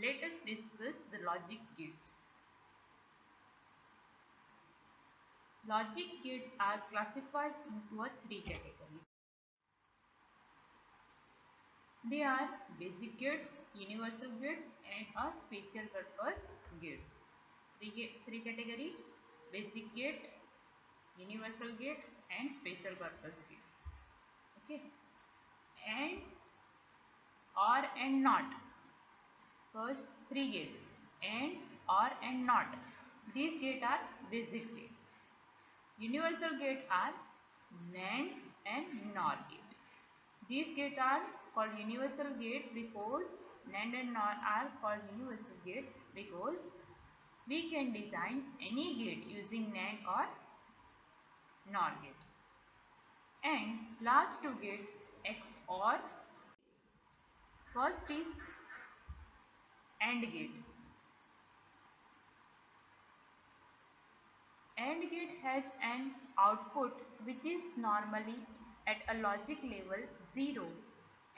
Let us discuss the logic gates. Logic gates are classified into three categories. They are basic gates, universal gates, and a special purpose gates. Three category: basic gate, universal gate, and special purpose gate. Okay, and or and not. First three gates: and, or, and not. These gates are basic gate. Universal gate are NAND and NOR gate. These gates are called universal gate because NAND and NOR are called universal gate because we can design any gate using NAND or NOR gate. And last two gate XOR. First is AND gate. AND gate has an output which is normally at a logic level 0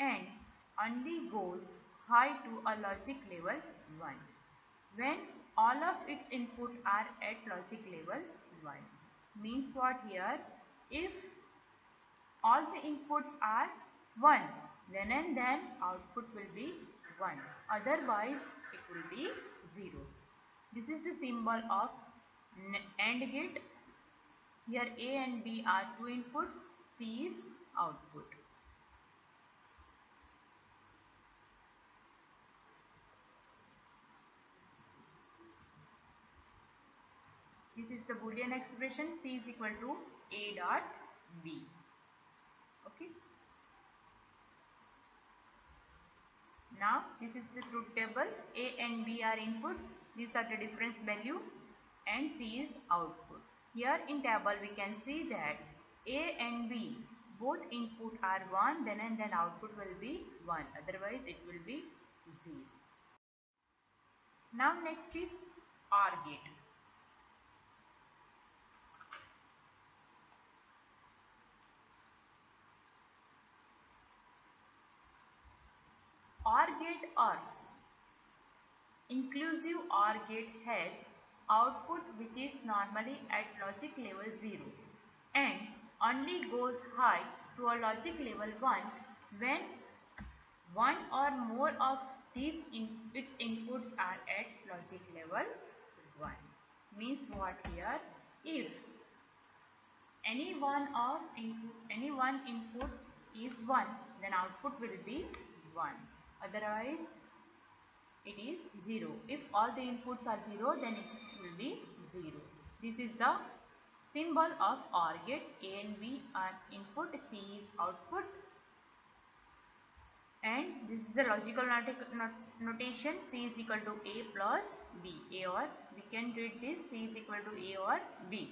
and only goes high to a logic level 1 when all of its input are at logic level 1. Means what here? If all the inputs are 1, then and then output will be 1. Otherwise it will be 0. This is the symbol of AND gate. Here A and B are two inputs, C is output. This is the Boolean expression C is equal to A dot B. Okay. Now this is the truth table. A and B are input. These are the difference value and C is output. Here in table we can see that A and B both input are 1, then and then output will be 1. Otherwise it will be 0. Now next is OR gate. OR gate or inclusive OR gate has output which is normally at logic level 0 and only goes high to a logic level 1 when one or more of its inputs are at logic level 1. Means what here? If any one input is 1, then output will be 1. Otherwise it is 0. If all the inputs are 0, then it will be 0. This is the symbol of OR gate. A and B are input, C is output, and this is the logical notation. C is equal to A plus B. A or we can read this C is equal to A or B.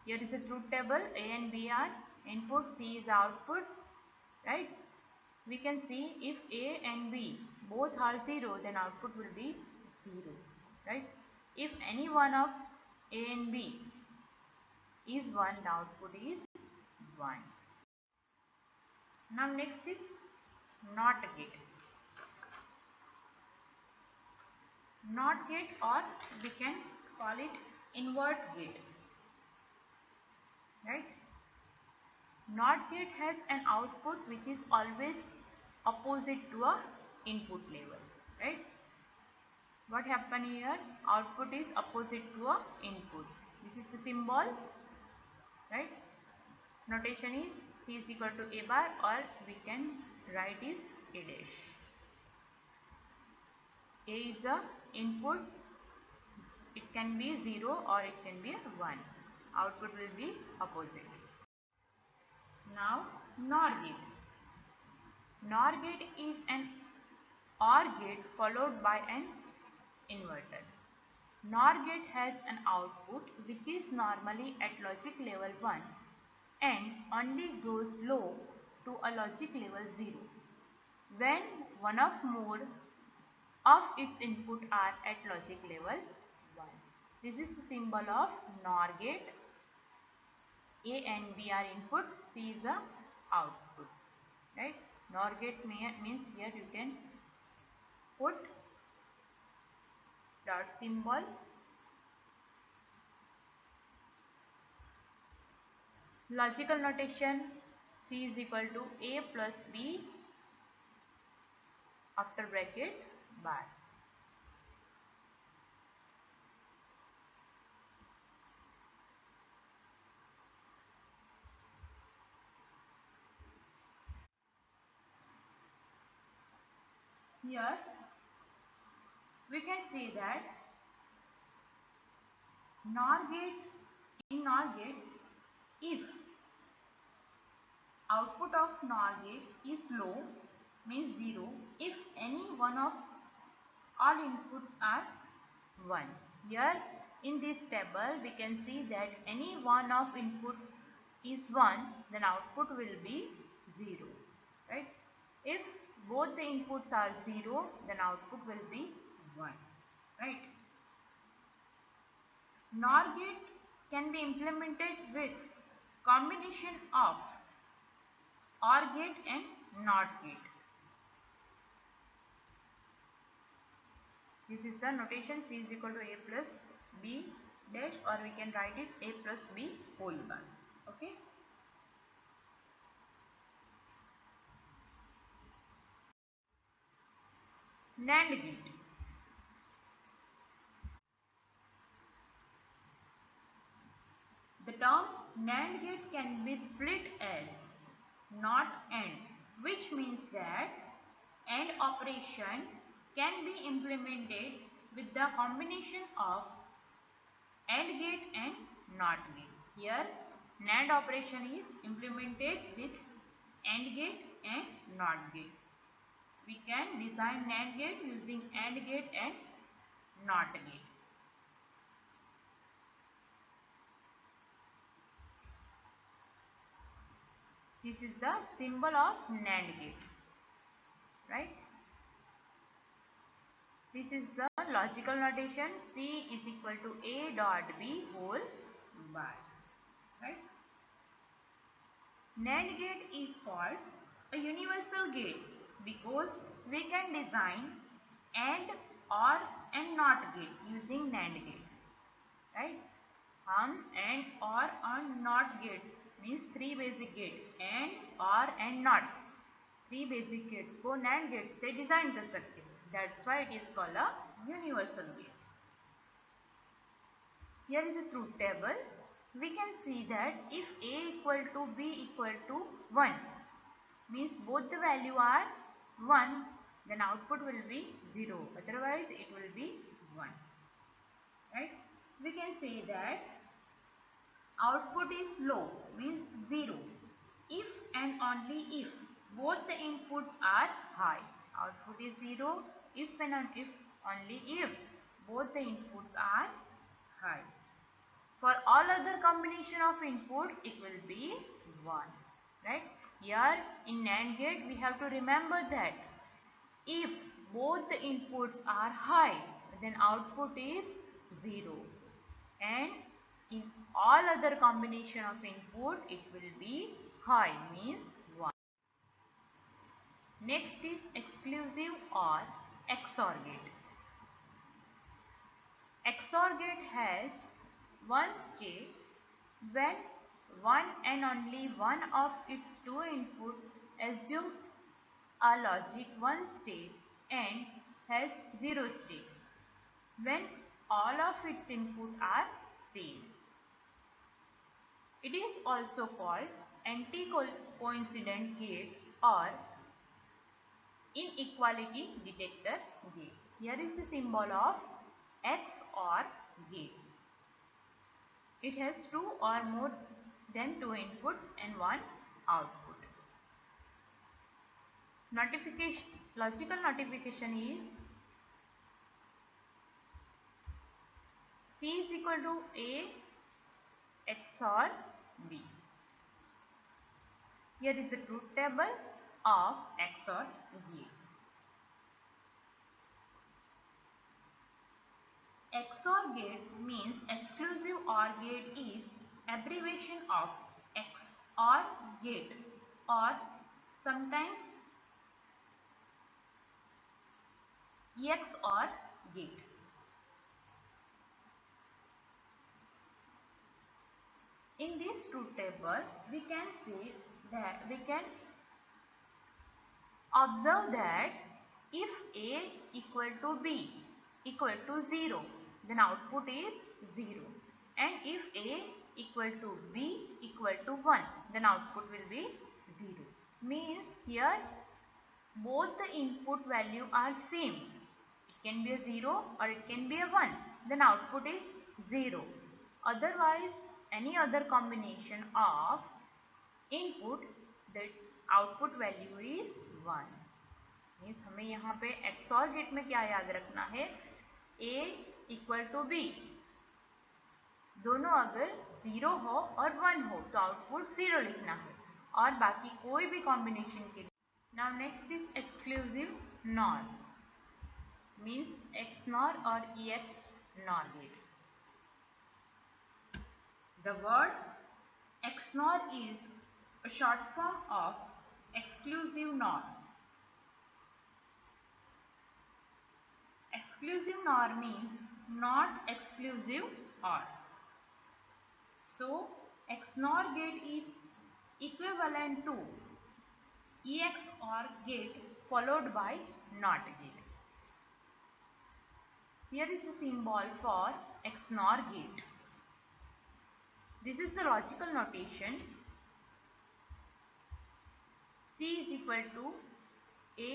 Here is a truth table. A and B are input, C is output, right? We can see if A and B both are 0, then output will be 0, right? If any one of A and B is 1, the output is 1. Now next is NOT gate. NOT gate, or we can call it invert gate, right? NOT gate has an output which is always opposite to a input level, right? What happen here? Output is opposite to a input. This is the symbol, right? Notation is C is equal to A bar, or we can write is A dash. A is the input. It can be 0 or it can be 1. Output will be opposite. Now NOR gate. NOR gate is an OR gate followed by an inverter. NOR gate has an output which is normally at logic level 1 and only goes low to a logic level 0 when one or more of its input are at logic level 1. This is the symbol of NOR gate. A and B are input, C is the output, right? NOR gate means here you can put dot symbol. Logical notation, C is equal to A plus B after bracket bar. Here we can see that NOR gate, in NOR gate, if output of NOR gate is low, means 0, if any one of all inputs are 1. Here in this table we can see that any one of input is 1, then output will be 0, right? If both the inputs are 0, then output will be 1, right? NOR gate can be implemented with combination of OR gate and NOT gate. This is the notation, C is equal to A plus B dash, or we can write it A plus B whole bar. Okay. NAND gate. The term NAND gate can be split as NOT AND, which means that AND operation can be implemented with the combination of AND gate and NOT gate. Here NAND operation is implemented with AND gate and NOT gate. We can design NAND gate using AND gate and NOT gate. This is the symbol of NAND gate, right? This is the logical notation, C is equal to A dot B whole bar, right? NAND gate is called a universal gate because we can design AND, OR and NOT gate using NAND gate, right? AND, OR and NOT gate means 3 basic gate, AND, OR and NOT, 3 basic gates को NAND gate से design कर सकते हैं. That's why it is called a universal gate. Here is a truth table. We can see that if A equal to B equal to 1, means both the value are 1, then output will be 0. Otherwise it will be 1. Right? We can say that output is low, means 0, if and only if both the inputs are high. Output is 0 if and only if both the inputs are high. For all other combination of inputs, it will be 1. Right? Here in NAND gate, we have to remember that if both the inputs are high, then output is 0. And in all other combination of input, it will be high, means 1. Next is exclusive or XOR gate. XOR gate has one state when one and only one of its two input assume a logic 1 state and has 0 state when all of its input are same. It is also called anti-coincident gate or inequality detector gate. Here is the symbol of XOR gate. It has 2 or more than 2 inputs and 1 output. Logical notification is C is equal to A XOR B. Here is the truth table of XOR gate. XOR gate means exclusive OR gate is abbreviation of XOR gate or sometimes EXOR gate. In this truth table, we can say that we can observe that if A equal to B equal to 0, then output is 0. And if A equal to B equal to 1, then output will be 0. Means here both the input value are same. It can be a 0 or it can be a 1. Then output is 0. Otherwise, any other combination of input, that output value is 1. Means हमें यहाँ पे XOR gate में क्या याद रखना है, A equal to B दोनों अगर 0 हो और 1 हो तो आउटपुट 0 लिखना है, और बाकी कोई भी कॉम्बिनेशन के लिए. Now next is exclusive NOR, means XNOR और EX NOR gate. The word XNOR is a short form of exclusive NOR. Exclusive NOR means not exclusive OR. So XNOR gate is equivalent to EXOR gate followed by NOT gate. Here is the symbol for XNOR gate. This is the logical notation. C is equal to A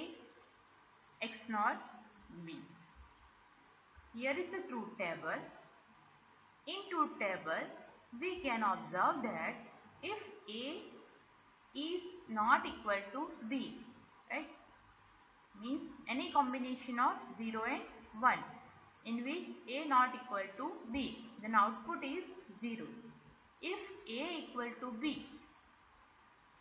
XNOR B. Here is the truth table. In truth table, we can observe that if A is not equal to B, right? Means any combination of 0 and 1 in which A not equal to B, then output is 0. If A equal to B,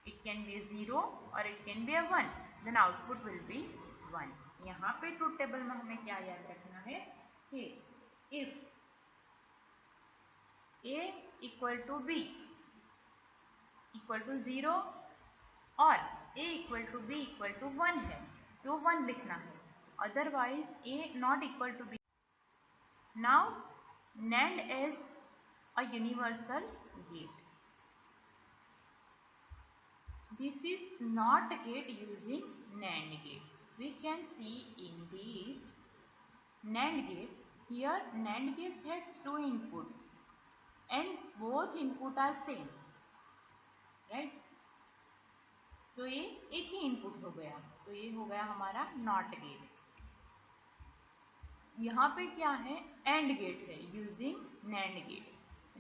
it can be a 0 or it can be a 1, then output will be 1. यहाँ पे truth table में हमें क्या याद रखना है कि if A equal to B equal to 0 और A equal to B equal to 1 है तो 1 लिखना है, otherwise A not equal to B. Now NAND is a universal gate. This is NOT gate using NAND gate. We can see in this NAND gate, here NAND gate has two input and both input are same, right? तो ये एक ही input हो गया, तो ये हो गया हमारा NOT गेट. यहाँ पे क्या है, AND गेट है using NAND gate.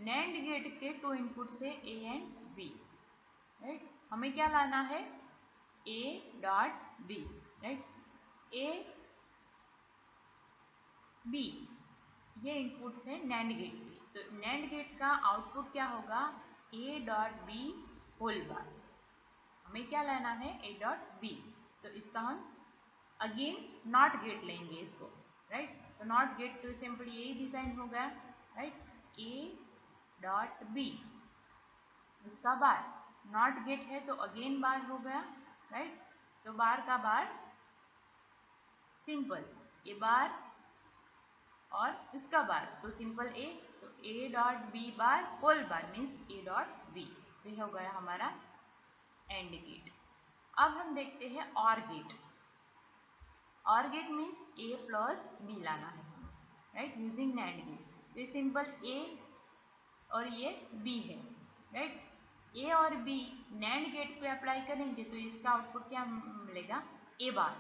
NAND gate के टू इनपुट से A एंड B, राइट? हमें क्या लाना है, A dot B, right? A B ये इनपुट्स है NAND गेट के, तो NAND गेट का आउटपुट क्या होगा, A dot B whole bar. हमें क्या लेना है, A डॉट B, तो इसका हम अगेन नॉट गेट लेंगे इसको, राइट? तो नॉट गेट तो सिंपली यही डिजाइन हो गया, राइट? A डॉट B उसका बार, नॉट गेट है तो अगेन बार हो गया, राइट? तो बार का बार सिंपल A बार और इसका बार तो सिंपल A, तो A dot B bar whole bar means A dot B. तो यह हो गया हमारा एंड गेट. अब हम देखते हैं OR gate. OR gate means A plus B लाना है, राइट? Using NAND gate. ये सिंपल A और ये B है, राइट? A और B NAND गेट पे अप्लाई करेंगे तो इसका आउटपुट क्या मिलेगा, A बार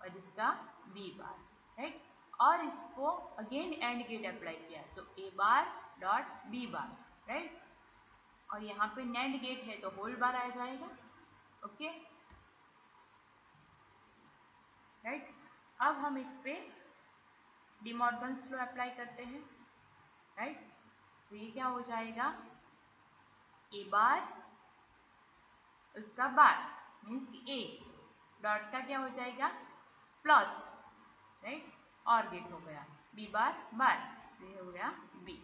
और इसका B बार, राइट? और इसको अगेन एंड गेट अप्लाई किया तो A bar dot B bar, right? और यहाँ पे NAND गेट है तो होल बार आ जाएगा, ओके, राइट? अब हम इस पे डी मॉर्गन्स लॉ अप्लाई करते हैं, राइट? तो ये क्या हो जाएगा, A बार उसका बार मीन्स कि A डॉट का क्या हो जाएगा प्लस, राइट? और गेट हो गया B बार बार, ये हो गया B.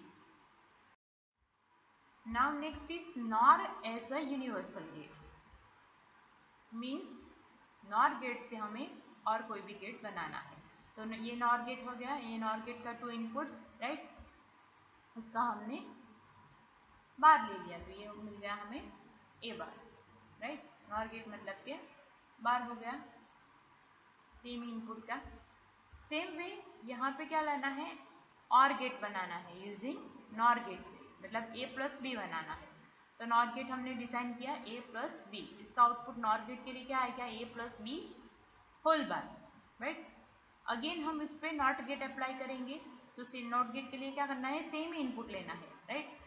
Now next is NOR as a universal gate. Means NOR gate से हमें और कोई भी गेट बनाना है, तो ये NOR गेट हो गया, ये NOR गेट का टू इनपुट्स, राइट? उसका हमने बार ले लिया, तो ये मिल गया हमें ए बार, राइट। नॉर गेट मतलब के बार हो गया सेम इनपुट का। सेम वे यहाँ पे क्या लाना है, और गेट बनाना है यूजिंग नॉर गेट, मतलब ए प्लस बी बनाना है। तो नॉर गेट हमने डिजाइन किया ए प्लस बी, इसका आउटपुट नॉर गेट के लिए क्या आएगा, A plus B whole bar, right. Again हम इस पर नॉट गेट अप्लाई करेंगे, तो नॉट गेट के लिए क्या करना है, सेम इनपुट लेना है, राइट।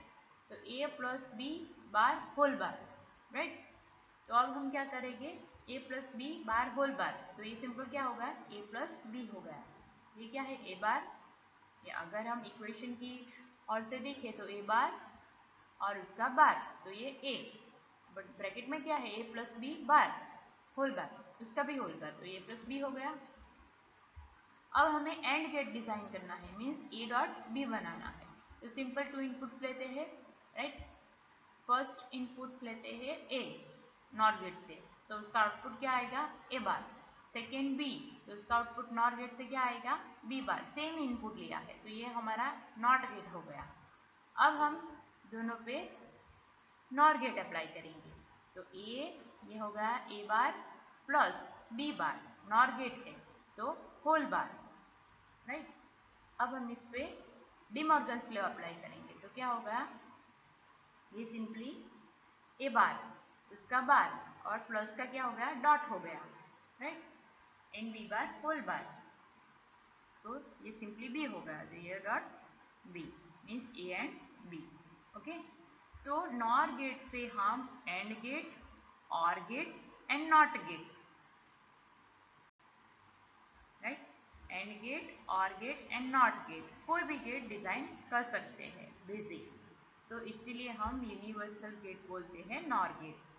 तो A plus B bar whole bar, right. तो अब हम क्या करेंगे, A plus B bar whole bar, तो ये सिंपल क्या होगा, ए प्लस बी हो गया। ये क्या है, ए बार। ये अगर हम इक्वेशन की और से देखें तो ए बार और उसका बार, तो ये ए, बट ब्रैकेट में क्या है, A plus B bar whole bar, उसका भी होल बार, तो ए प्लस बी हो गया। अब हमें एंड गेट डिजाइन करना है, मीन्स ए डॉट बी बनाना है। तो सिंपल टू इनपुट्स लेते हैं, राइट। फर्स्ट इनपुट्स लेते हैं ए नॉर गेट से, तो उसका आउटपुट क्या आएगा, ए बार। सेकेंड बी, तो उसका आउटपुट नॉर गेट से क्या आएगा, बी बार। सेम इनपुट लिया है, तो ये हमारा नॉट गेट हो गया। अब हम दोनों पे नॉर गेट अप्लाई करेंगे, तो ये हो गया A bar plus B bar, NOR gate है तो होल बार, राइट। अब हम इस पे डिमॉर्गन्स लॉ अप्लाई करेंगे, तो क्या होगा, ये सिंपली ए बार उसका बार और प्लस का क्या हो गया, डॉट हो गया, right. And B bar whole bar, तो ये सिंपली बी हो गया, तो ये dot B means A and B, okay. तो नॉर गेट से हम एंड गेट, और gate AND NOT gate, right, AND gate, और गेट एंड नॉट गेट, कोई भी गेट डिजाइन कर सकते हैं बेसिक। तो इसीलिए हम यूनिवर्सल गेट बोलते हैं नॉर गेट।